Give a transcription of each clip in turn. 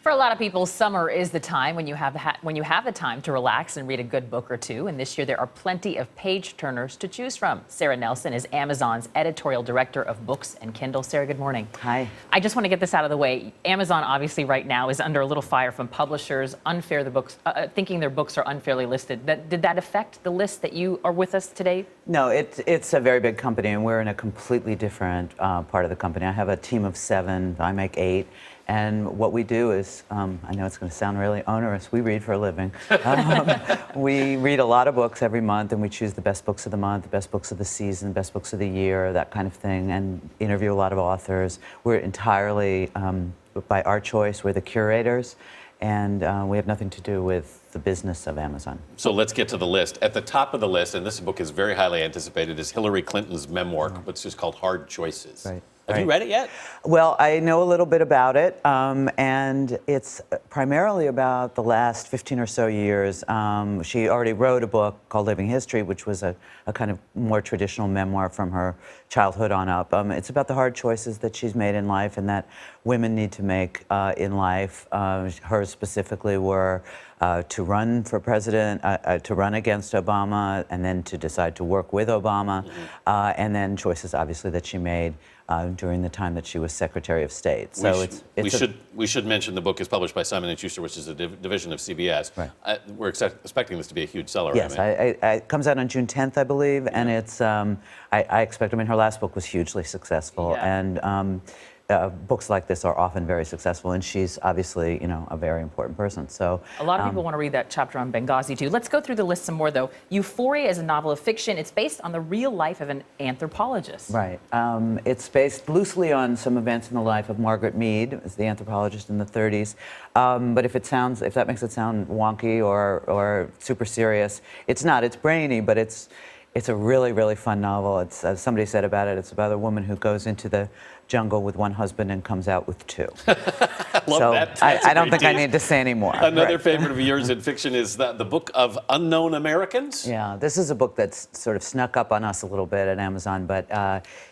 For a lot of people, summer is the time when you have the time to relax and read a good book or two. And this year, there are plenty of page turners to choose from. Sarah Nelson is Amazon's editorial director of books and Kindle. Sarah, good morning. Hi. I just want to get this out of the way. Amazon obviously right now is under a little fire from publishers thinking their books are unfairly listed. Did that affect the list that you are with us today? No, it's a very big company, and we're in a completely different part of the company. I have a team of 7. I make 8. And what we do is, I know it's going to sound really onerous, we read for a living. We read a lot of books every month, and we choose the best books of the month, the best books of the season, best books of the year, that kind of thing, and interview a lot of authors. We're entirely by our choice. We're the curators, and we have nothing to do with the business of Amazon. So let's get to the list. At the top of the list, and this book is very highly anticipated, is Hillary Clinton's memoir, which is called Hard Choices. Right. Have you read it yet? Well, I know a little bit about it, and it's primarily about the last 15 or so years. She already wrote a book called Living History, which was a kind of more traditional memoir from her childhood on up. It's about the hard choices that she's made in life and that women need to make in life. Hers specifically were to run for president, to run against Obama, and then to decide to work with Obama, and then choices, obviously, that she made during the time that she was Secretary of State. So we should mention the book is published by Simon & Schuster, which is a division of CBS. Right. We're expecting this to be a huge seller. Yes, it comes out on June 10th, I believe, and it's. I expect. I mean, her last book was hugely successful, and books like this are often very successful, and she's obviously, a very important person. So a lot of people want to read that chapter on Benghazi too. Let's go through the list some more, though. Euphoria is a novel of fiction. It's based on the real life of an anthropologist. Right. It's based loosely on some events in the life of Margaret Mead, as the anthropologist in the 30s. But if that makes it sound wonky or super serious, it's not. It's brainy, but it's a really, really fun novel. It's, as somebody said about it, it's about a woman who goes into the jungle with one husband and comes out with 2. I don't think I need to say any more. Another favorite of yours in fiction is the book of Unknown Americans. Yeah, this is a book that's sort of snuck up on us a little bit at Amazon, but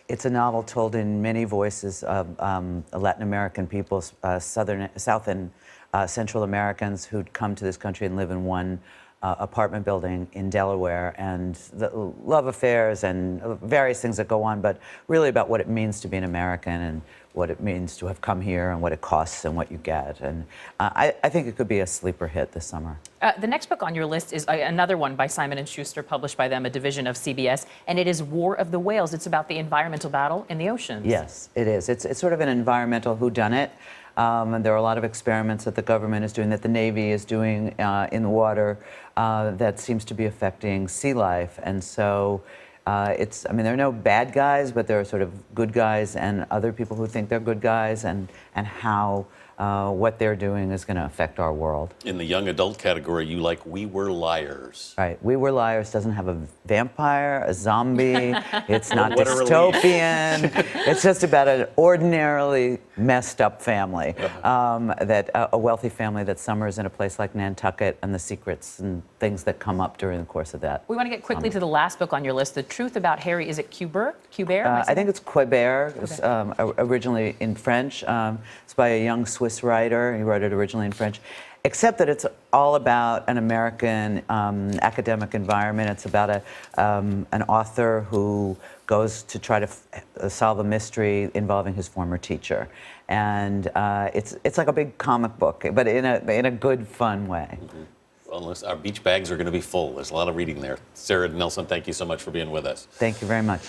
it's a novel told in many voices of Latin American peoples, South and Central Americans who'd come to this country and live in one apartment building in Delaware, and the love affairs and various things that go on, but really about what it means to be an American and what it means to have come here and what it costs and what you get. And I think it could be a sleeper hit this summer. The next book on your list is another one by Simon & Schuster, published by them, a division of CBS, and it is War of the Whales. It's about the environmental battle in the oceans. Yes, it is. It's sort of an environmental whodunit. And there are a lot of experiments that the government is doing, that the Navy is doing in the water that seems to be affecting sea life. And so there are no bad guys, but there are sort of good guys and other people who think they're good guys, and how what they're doing is going to affect our world. In the young adult category, you like We Were Liars. Right. We Were Liars doesn't have a vampire, a zombie. It's not dystopian. It's just about an ordinarily messed up family, a wealthy family that summers in a place like Nantucket, and the secrets and things that come up during the course of that. We want to get quickly to the last book on your list, The Truth About Harry. Is it Kubert? I think it's Quebert. It was originally in French. It's by a young Swiss writer. He wrote it originally in French, except that it's all about an American academic environment. It's about an author who goes to try to solve a mystery involving his former teacher, and it's like a big comic book, but in a good, fun way. Well, our beach bags are going to be full. There's a lot of reading there. Sarah Nelson, thank you so much for being with us. Thank you very much.